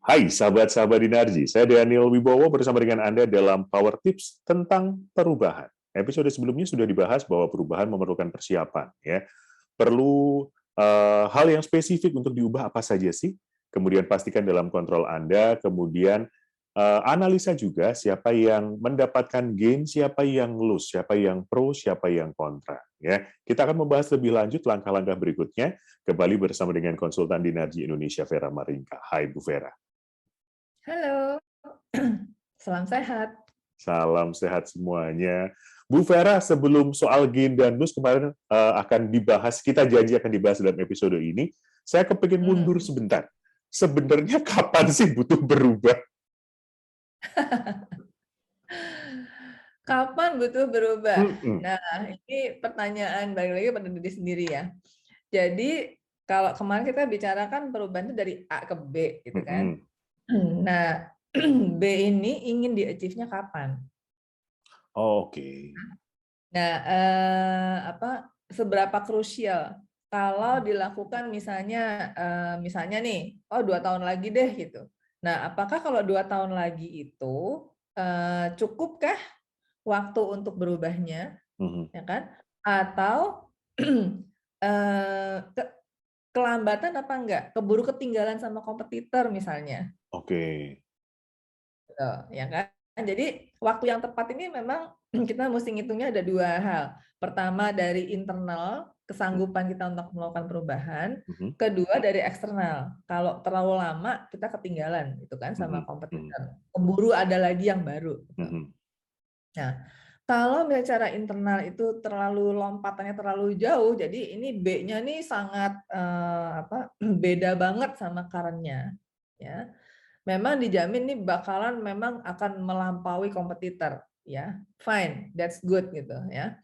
Hai sahabat-sahabat Dinarji, saya Daniel Wibowo bersama dengan Anda dalam Power Tips tentang perubahan. Episode sebelumnya sudah dibahas bahwa perubahan memerlukan persiapan. Perlu hal yang spesifik untuk diubah apa saja sih? Kemudian pastikan dalam kontrol Anda, kemudian analisa juga siapa yang mendapatkan gain, siapa yang lose, siapa yang pro, siapa yang kontra. Kita akan membahas lebih lanjut langkah-langkah berikutnya, kembali bersama dengan konsultan Dinarji Indonesia, Vera Maringka. Hai Bu Vera. Halo, salam sehat. Salam sehat semuanya. Bu Vera, sebelum soal gain dan lose kemarin akan dibahas, kita janji akan dibahas dalam episode ini, saya kepingin mundur sebentar. Sebenarnya kapan sih butuh berubah? Kapan butuh berubah? Nah, ini pertanyaan balik lagi pada diri sendiri ya. Jadi kalau kemarin kita bicarakan perubahan itu dari A ke B, gitu kan? Nah, B ini ingin di-achieve-nya kapan? Oke. Nah, seberapa krusial kalau dilakukan misalnya nih, 2 tahun lagi deh gitu. Nah, apakah kalau 2 tahun lagi itu cukupkah waktu untuk berubahnya, ya kan? Atau kelambatan apa enggak? Keburu ketinggalan sama kompetitor misalnya. Oke. Gitu, ya kan? Jadi waktu yang tepat ini memang kita mesti ngitungnya ada 2 hal. Pertama dari internal, kesanggupan kita untuk melakukan perubahan. Kedua dari eksternal. Kalau terlalu lama kita ketinggalan gitu kan sama kompetitor. Keburu ada lagi yang baru. Gitu. Nah, kalau secara internal itu lompatannya terlalu jauh, jadi ini B-nya nih sangat beda banget sama current-nya, ya. Memang dijamin nih bakalan memang akan melampaui kompetitor, ya. Fine, that's good gitu, ya.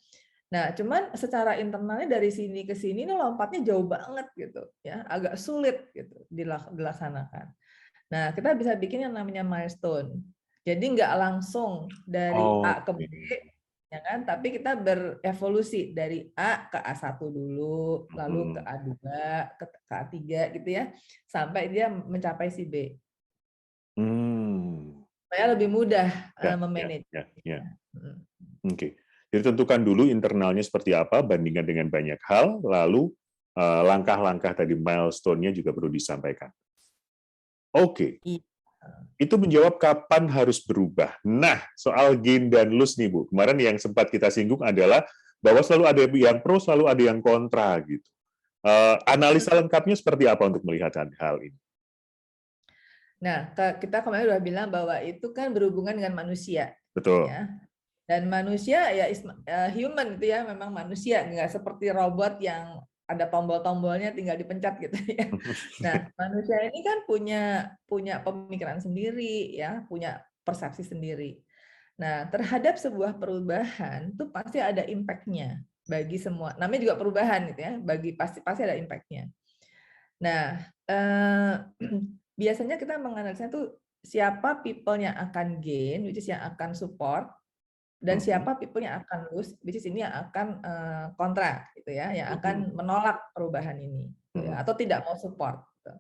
Nah, cuman secara internalnya dari sini ke sini nih lompatnya jauh banget gitu, ya. Agak sulit gitu dilaksanakan. Nah, kita bisa bikin yang namanya milestone. Jadi nggak langsung dari A ke B, ya kan? Tapi kita berevolusi dari A ke A1 dulu, lalu ke A2, ke A3 gitu ya, sampai dia mencapai si B. Supaya lebih mudah memanage. Oke. Jadi tentukan dulu internalnya seperti apa, bandingkan dengan banyak hal, lalu langkah-langkah tadi milestone-nya juga perlu disampaikan. Oke. Itu menjawab kapan harus berubah. Nah, soal gain dan lose nih Bu, kemarin yang sempat kita singgung adalah bahwa selalu ada yang pro, selalu ada yang kontra gitu. Analisa lengkapnya seperti apa untuk melihat hal ini? Nah, kita kemarin sudah bilang bahwa itu kan berhubungan dengan manusia. Betul. Ya. Dan manusia ya human itu ya, memang manusia, nggak seperti robot yang ada tombol-tombolnya tinggal dipencet gitu ya. Nah, manusia ini kan punya pemikiran sendiri ya, punya persepsi sendiri. Nah, terhadap sebuah perubahan itu pasti ada impact-nya bagi semua. Namanya juga perubahan gitu ya, pasti ada impact-nya. Nah, biasanya kita menganalisa itu siapa people yang akan gain, which is yang akan support, dan siapa people yang akan lose, which is ini yang akan kontra, gitu ya, yang akan menolak perubahan ini, gitu ya, atau tidak mau support. Gitu.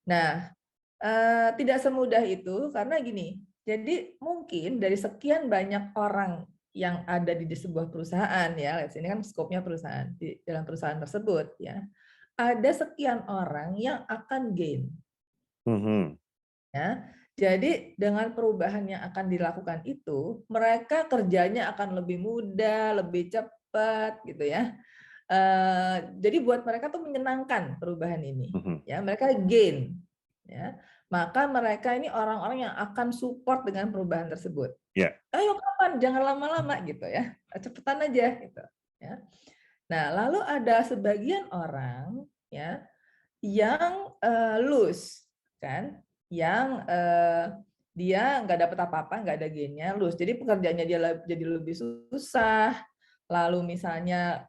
Nah, tidak semudah itu karena gini. Jadi mungkin dari sekian banyak orang yang ada di sebuah perusahaan ya, ini kan skopnya perusahaan, di dalam perusahaan tersebut ya, ada sekian orang yang akan gain. Ya. Jadi dengan perubahan yang akan dilakukan itu, mereka kerjanya akan lebih mudah, lebih cepat, gitu ya. Jadi buat mereka tuh menyenangkan perubahan ini, ya mereka gain, ya. Maka mereka ini orang-orang yang akan support dengan perubahan tersebut. Ayo kapan, jangan lama-lama gitu ya, cepetan aja gitu. Ya. Nah lalu ada sebagian orang ya yang lose kan, yang dia nggak dapat apa-apa, nggak ada gainnya, lose. Jadi pekerjaannya dia jadi lebih susah, lalu misalnya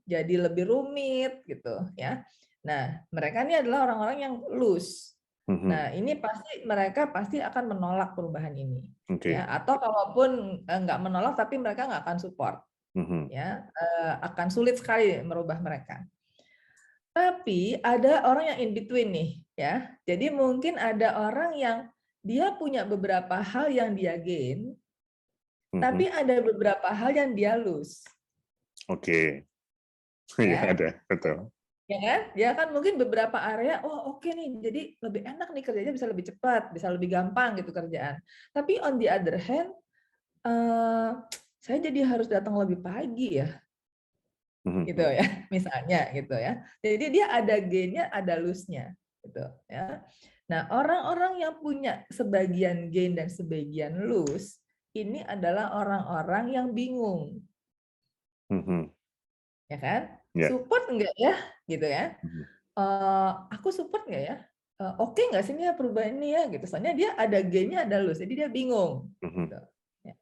jadi lebih rumit gitu ya. Nah mereka ini adalah orang-orang yang lose. Nah ini mereka pasti akan menolak perubahan ini, ya. Atau kalaupun nggak menolak tapi mereka nggak akan support, ya akan sulit sekali merubah mereka. Tapi ada orang yang in between nih, ya. Jadi mungkin ada orang yang dia punya beberapa hal yang dia gain, tapi ada beberapa hal yang dia lose. Oke. Iya, Ya. ada, betul. Ya kan? Dia kan mungkin beberapa area, oh oke nih, jadi lebih enak nih kerjanya, bisa lebih cepat, bisa lebih gampang gitu kerjaan. Tapi on the other hand, saya jadi harus datang lebih pagi ya, gitu ya, misalnya gitu ya. Jadi dia ada gain-nya, ada lose-nya, gitu ya. Nah, orang-orang yang punya sebagian gain dan sebagian lose, ini adalah orang-orang yang bingung, ya kan? Ya. Support enggak ya, gitu ya? Aku support nggak ya? Oke nggak sih ini ya perubahan ini ya, gitu. Soalnya dia ada gain-nya, ada lose, jadi dia bingung. Gitu. Ya.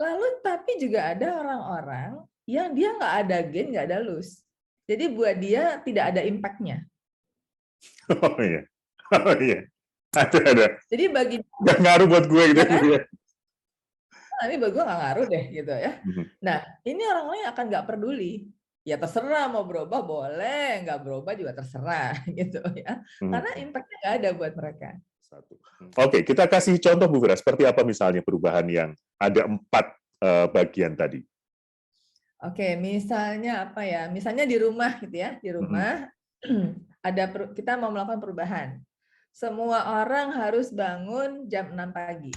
Lalu tapi juga ada orang-orang yang dia nggak ada gain, nggak ada lose. Jadi buat dia tidak ada impact-nya. Oh iya. Oh iya. Ada. Jadi bagi Nggak ngaruh buat gue gitu. ya kan? Ya. Ini bagi gue nggak ngaruh deh gitu ya. Nah, ini orang-orang yang akan nggak peduli. Ya terserah mau berubah boleh, nggak berubah juga terserah gitu ya. Karena impact-nya nggak ada buat mereka. Oke, kita kasih contoh Bu Vera, seperti apa misalnya perubahan yang ada 4 bagian tadi. Oke, misalnya apa ya? Misalnya di rumah gitu ya, di rumah kita mau melakukan perubahan. Semua orang harus bangun jam 6 pagi.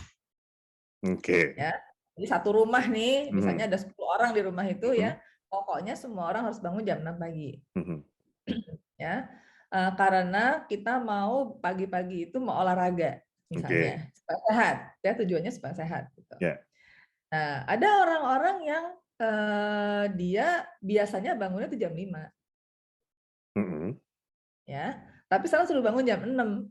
Oke. Ya. Jadi satu rumah nih, misalnya ada 10 orang di rumah itu ya, pokoknya semua orang harus bangun jam 6 pagi. Ya. Karena kita mau pagi-pagi itu mau olahraga misalnya, supaya sehat. Ya, tujuannya supaya sehat gitu. Nah, ada orang-orang yang dia biasanya bangunnya tuh jam 5. Ya, tapi sekarang suruh bangun jam 6.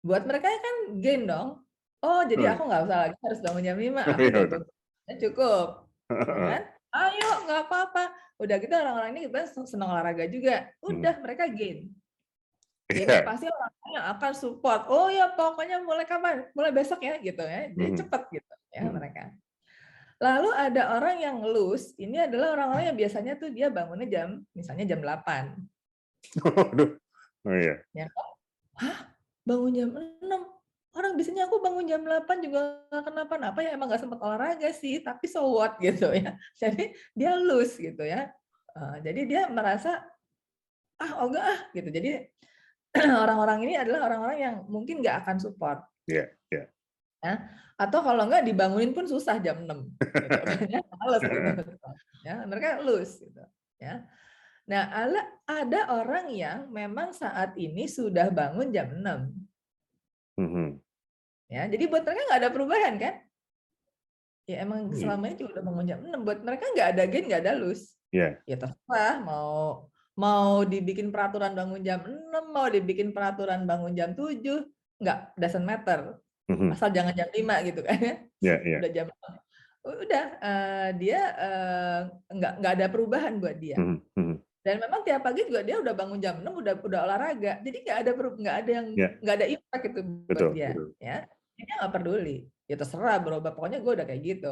Buat mereka kan gain dong. Oh, jadi aku nggak usah lagi harus bangun jam 5, aku bangun cukup. Ya kan? Ayo, nggak apa-apa. Udah gitu orang-orang ini senang olahraga juga. Udah, mereka gain. Jadi pasti orang-orang yang akan support. Oh ya, pokoknya mulai kapan? Mulai besok ya, gitu ya. Jadi cepat gitu ya mereka. Lalu ada orang yang lose, ini adalah orang-orang yang biasanya tuh dia bangunnya misalnya jam 8. Oh iya. Ya kan? Hah? Bangun jam 6? Orang biasanya aku bangun jam 8 juga nggak kenapa-napa ya, emang nggak sempat olahraga sih, tapi so what gitu ya. Jadi dia lose gitu ya. Jadi dia merasa, enggak gitu. Jadi orang-orang ini adalah orang-orang yang mungkin nggak akan support. Iya. Ya. Atau kalau nggak dibangunin pun susah jam 6. Gitu. Males gitu. Ya, mereka lose gitu. Ya. Nah, ada orang yang memang saat ini sudah bangun jam 6. Ya, jadi buat mereka nggak ada perubahan kan? Ya emang selama ini juga udah bangun jam 6. Buat mereka nggak ada gain, nggak ada lose. Ya terserah mau dibikin peraturan bangun jam 6, mau dibikin peraturan bangun jam 7, nggak, doesn't matter. Asal jangan jam 5 gitu kan ya. Udah jam 6. Udah dia nggak ada perubahan buat dia. Dan memang tiap pagi juga dia udah bangun jam 6 udah olahraga. Jadi nggak ada impact itu buat dia ya. Dia nggak peduli. Ya terserah berubah, pokoknya gue udah kayak gitu.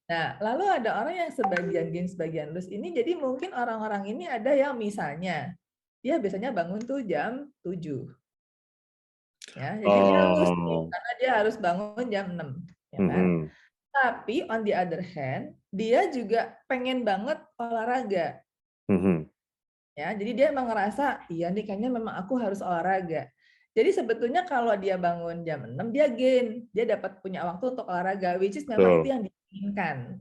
Nah, lalu ada orang yang sebagian gain, sebagian lose ini, jadi mungkin orang-orang ini ada yang misalnya dia biasanya bangun tuh jam 7. Ya, jadi dia lose karena dia harus bangun jam 6, ya kan? Tapi on the other hand, dia juga pengen banget olahraga. Ya, jadi dia emang ngerasa, iya nih kayaknya memang aku harus olahraga. Jadi sebetulnya kalau dia bangun jam 6, dia gain. Dia dapat punya waktu untuk olahraga, which is memang itu yang diinginkan.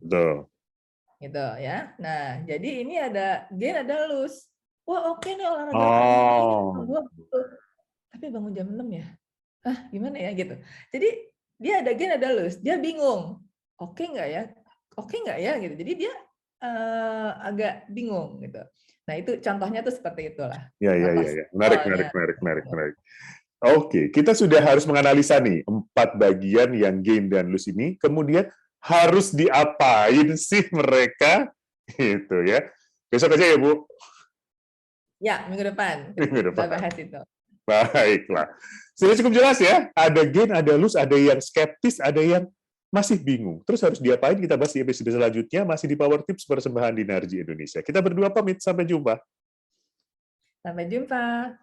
Gitu ya. Nah, jadi ini ada gain, ada lose. Wah, oke nih olahraga pagi. Tapi bangun jam 6 ya? Gimana ya gitu. Jadi dia ada gain, ada lose. Dia bingung. Oke nggak ya? Oke nggak ya? Gitu. Jadi dia agak bingung gitu. Nah, itu contohnya tuh seperti itulah. Ya. Menarik. Oke, kita sudah harus menganalisa nih 4 bagian yang gain dan lose ini, kemudian harus diapain sih mereka? Gitu ya. Besok aja ya, Bu. Ya, minggu depan. Kita bahas itu. Baiklah. Sudah cukup jelas ya? Ada gain, ada lose, ada yang skeptis, ada yang masih bingung. Terus harus diapain? Kita bahas di episode selanjutnya, masih di Power Tips persembahan Dinarji Indonesia. Kita berdua pamit, sampai jumpa. Sampai jumpa.